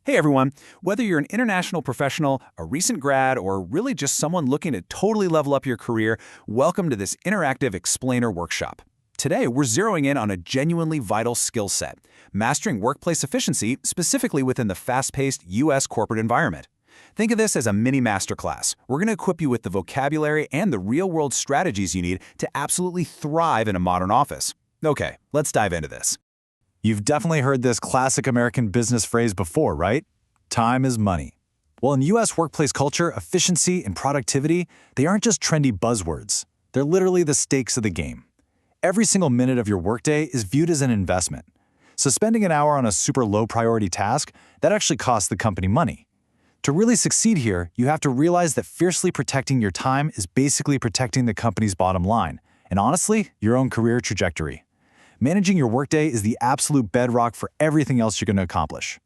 Hey everyone, whether you're an international professional, a recent grad, or really just someone looking to totally level up your career, welcome to this interactive explainer workshop. Today, we're zeroing in on a genuinely vital skill set, mastering workplace efficiency, specifically within the fast-paced U.S. corporate environment. Think of this as a mini masterclass. We're going to equip you with the vocabulary and the real-world strategies you need to absolutely thrive in a modern office. Okay, let's dive into this. You've definitely heard this classic American business phrase before, right? Time is money. Well, in U.S. workplace culture, efficiency and productivity, they aren't just trendy buzzwords. They're literally the stakes of the game. Every single minute of your workday is viewed as an investment. So spending an hour on a super low-priority task, that actually costs the company money. To really succeed here, you have to realize that fiercely protecting your time is basically protecting the company's bottom line, and honestly, your own career trajectory. Managing your workday is the absolute bedrock for everything else you're going to accomplish.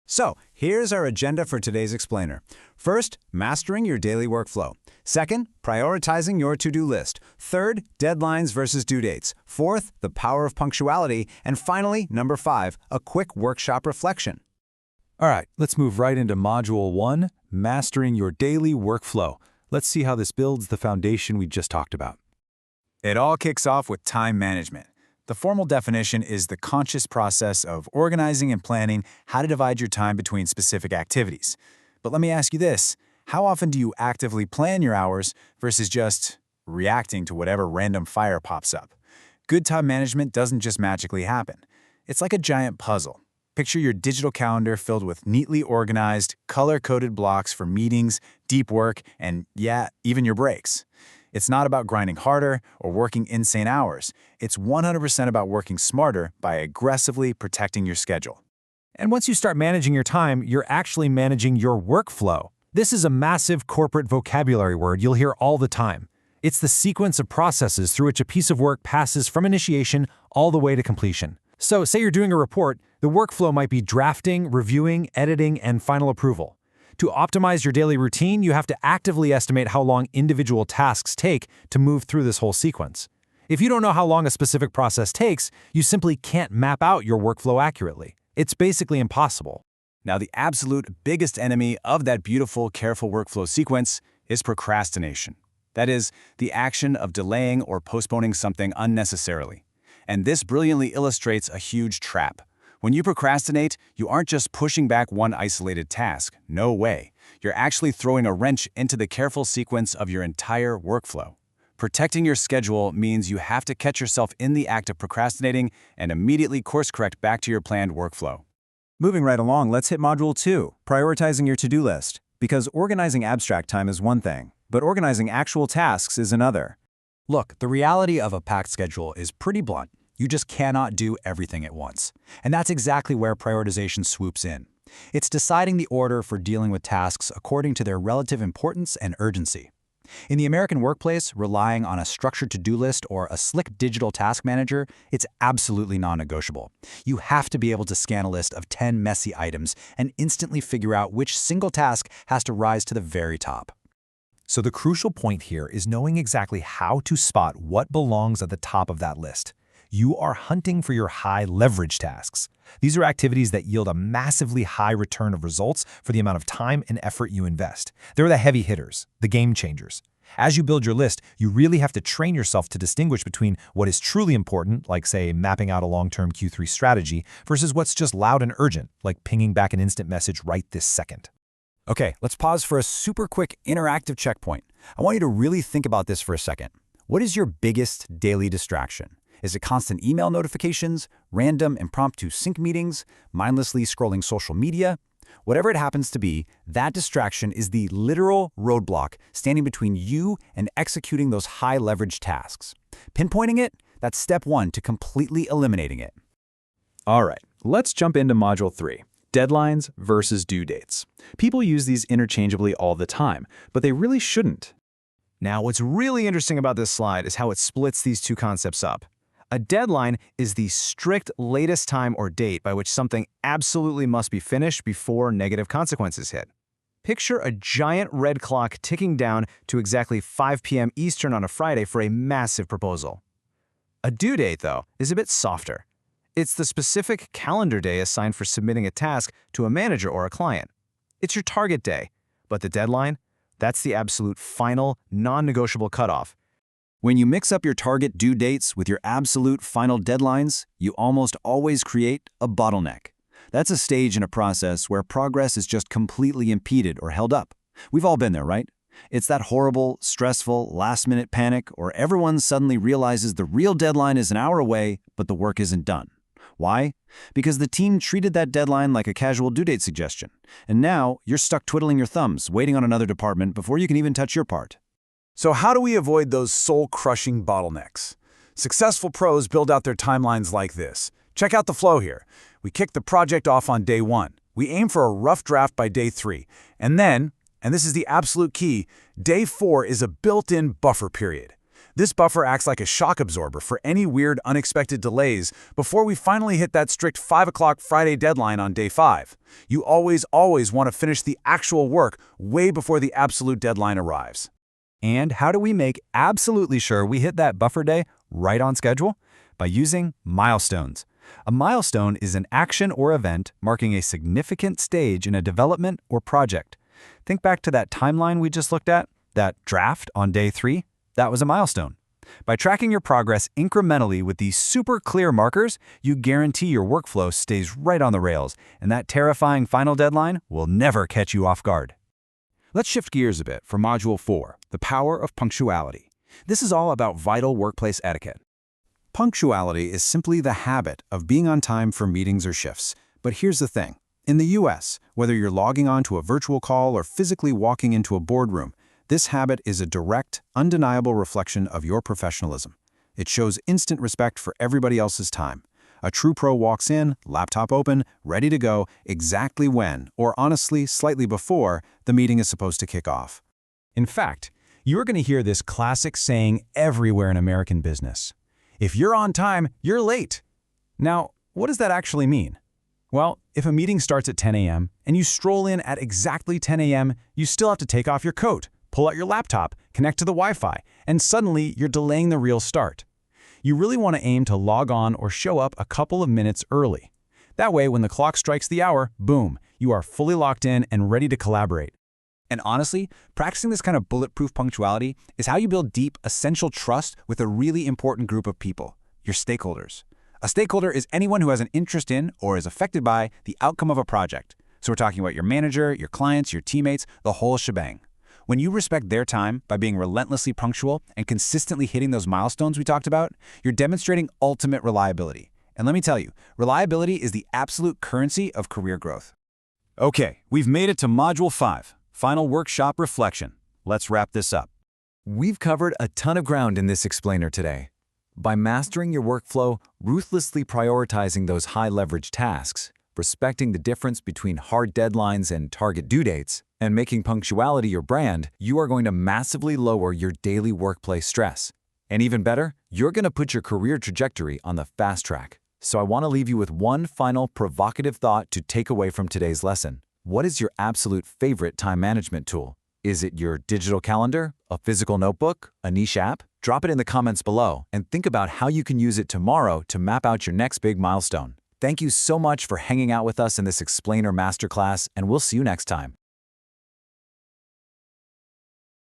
So, here's our agenda for today's explainer. First, mastering your daily workflow. Second, prioritizing your to-do list. Third, deadlines versus due dates. Fourth, the power of punctuality. And finally, number 5, a quick workshop reflection. All right, let's move right into Module 1, Mastering Your Daily Workflow. Let's see how this builds the foundation we just talked about. It all kicks off with time management. The formal definition is the conscious process of organizing and planning how to divide your time between specific activities. But let me ask you this, how often do you actively plan your hours versus just reacting to whatever random fire pops up? Good time management doesn't just magically happen. It's like a giant puzzle. Picture your digital calendar filled with neatly organized, color-coded blocks for meetings, deep work, and yeah, even your breaks. It's not about grinding harder or working insane hours. It's 100% about working smarter by aggressively protecting your schedule. And once you start managing your time, you're actually managing your workflow. This is a massive corporate vocabulary word you'll hear all the time. It's the sequence of processes through which a piece of work passes from initiation all the way to completion. So, say you're doing a report, the workflow might be drafting, reviewing, editing, and final approval. To optimize your daily routine, you have to actively estimate how long individual tasks take to move through this whole sequence. If you don't know how long a specific process takes, you simply can't map out your workflow accurately. It's basically impossible. Now, the absolute biggest enemy of that beautiful, careful workflow sequence is procrastination. That is, the action of delaying or postponing something unnecessarily. And this brilliantly illustrates a huge trap. When you procrastinate, you aren't just pushing back one isolated task. No way. You're actually throwing a wrench into the careful sequence of your entire workflow. Protecting your schedule means you have to catch yourself in the act of procrastinating and immediately course-correct back to your planned workflow. Moving right along, let's hit Module 2, prioritizing your to-do list. Because organizing abstract time is one thing, but organizing actual tasks is another. Look, the reality of a packed schedule is pretty blunt. You just cannot do everything at once. And that's exactly where prioritization swoops in. It's deciding the order for dealing with tasks according to their relative importance and urgency. In the American workplace, relying on a structured to-do list or a slick digital task manager, it's absolutely non-negotiable. You have to be able to scan a list of 10 messy items and instantly figure out which single task has to rise to the very top. So the crucial point here is knowing exactly how to spot what belongs at the top of that list. You are hunting for your high-leverage tasks. These are activities that yield a massively high return of results for the amount of time and effort you invest. They're the heavy hitters, the game changers. As you build your list, you really have to train yourself to distinguish between what is truly important, like, say, mapping out a long-term Q3 strategy, versus what's just loud and urgent, like pinging back an instant message right this second. Okay, let's pause for a super quick interactive checkpoint. I want you to really think about this for a second. What is your biggest daily distraction? Is it constant email notifications, random impromptu sync meetings, mindlessly scrolling social media? Whatever it happens to be, that distraction is the literal roadblock standing between you and executing those high-leverage tasks. Pinpointing it, that's step 1 to completely eliminating it. All right, let's jump into Module 3, Deadlines versus Due Dates. People use these interchangeably all the time, but they really shouldn't. Now, what's really interesting about this slide is how it splits these two concepts up. A deadline is the strict latest time or date by which something absolutely must be finished before negative consequences hit. Picture a giant red clock ticking down to exactly 5 p.m. Eastern on a Friday for a massive proposal. A due date, though, is a bit softer. It's the specific calendar day assigned for submitting a task to a manager or a client. It's your target day, but the deadline? That's the absolute final, non-negotiable cutoff. When you mix up your target due dates with your absolute final deadlines, you almost always create a bottleneck. That's a stage in a process where progress is just completely impeded or held up. We've all been there, right? It's that horrible, stressful, last-minute panic where everyone suddenly realizes the real deadline is an hour away, but the work isn't done. Why? Because the team treated that deadline like a casual due date suggestion. And now you're stuck twiddling your thumbs, waiting on another department before you can even touch your part. So how do we avoid those soul-crushing bottlenecks? Successful pros build out their timelines like this. Check out the flow here. We kick the project off on day 1. We aim for a rough draft by day 3. And then, and this is the absolute key, day 4 is a built-in buffer period. This buffer acts like a shock absorber for any weird, unexpected delays before we finally hit that strict 5 o'clock Friday deadline on day 5. You always want to finish the actual work way before the absolute deadline arrives. And how do we make absolutely sure we hit that buffer day right on schedule? By using milestones. A milestone is an action or event marking a significant stage in a development or project. Think back to that timeline we just looked at, that draft on day 3. That was a milestone. By tracking your progress incrementally with these super clear markers, you guarantee your workflow stays right on the rails, and that terrifying final deadline will never catch you off guard. Let's shift gears a bit for Module 4, the power of punctuality. This is all about vital workplace etiquette. Punctuality is simply the habit of being on time for meetings or shifts. But here's the thing. In the US, whether you're logging on to a virtual call or physically walking into a boardroom, this habit is a direct, undeniable reflection of your professionalism. It shows instant respect for everybody else's time. A true pro walks in, laptop open, ready to go, exactly when, or honestly, slightly before, the meeting is supposed to kick off. In fact, you're going to hear this classic saying everywhere in American business. If you're on time, you're late. Now, what does that actually mean? Well, if a meeting starts at 10 a.m. and you stroll in at exactly 10 a.m., you still have to take off your coat, pull out your laptop, connect to the Wi-Fi, and suddenly you're delaying the real start. You really want to aim to log on or show up a couple of minutes early. That way, when the clock strikes the hour, boom, you are fully locked in and ready to collaborate. And honestly, practicing this kind of bulletproof punctuality is how you build deep, essential trust with a really important group of people, your stakeholders. A stakeholder is anyone who has an interest in or is affected by the outcome of a project. So we're talking about your manager, your clients, your teammates, the whole shebang. When you respect their time by being relentlessly punctual and consistently hitting those milestones we talked about, you're demonstrating ultimate reliability. And let me tell you, reliability is the absolute currency of career growth. Okay, we've made it to Module 5, Final Workshop Reflection. Let's wrap this up. We've covered a ton of ground in this explainer today. By mastering your workflow, ruthlessly prioritizing those high-leverage tasks, respecting the difference between hard deadlines and target due dates, and making punctuality your brand, you are going to massively lower your daily workplace stress. And even better, you're going to put your career trajectory on the fast track. So I want to leave you with one final provocative thought to take away from today's lesson. What is your absolute favorite time management tool? Is it your digital calendar, a physical notebook, a niche app? Drop it in the comments below and think about how you can use it tomorrow to map out your next big milestone. Thank you so much for hanging out with us in this explainer masterclass, and we'll see you next time.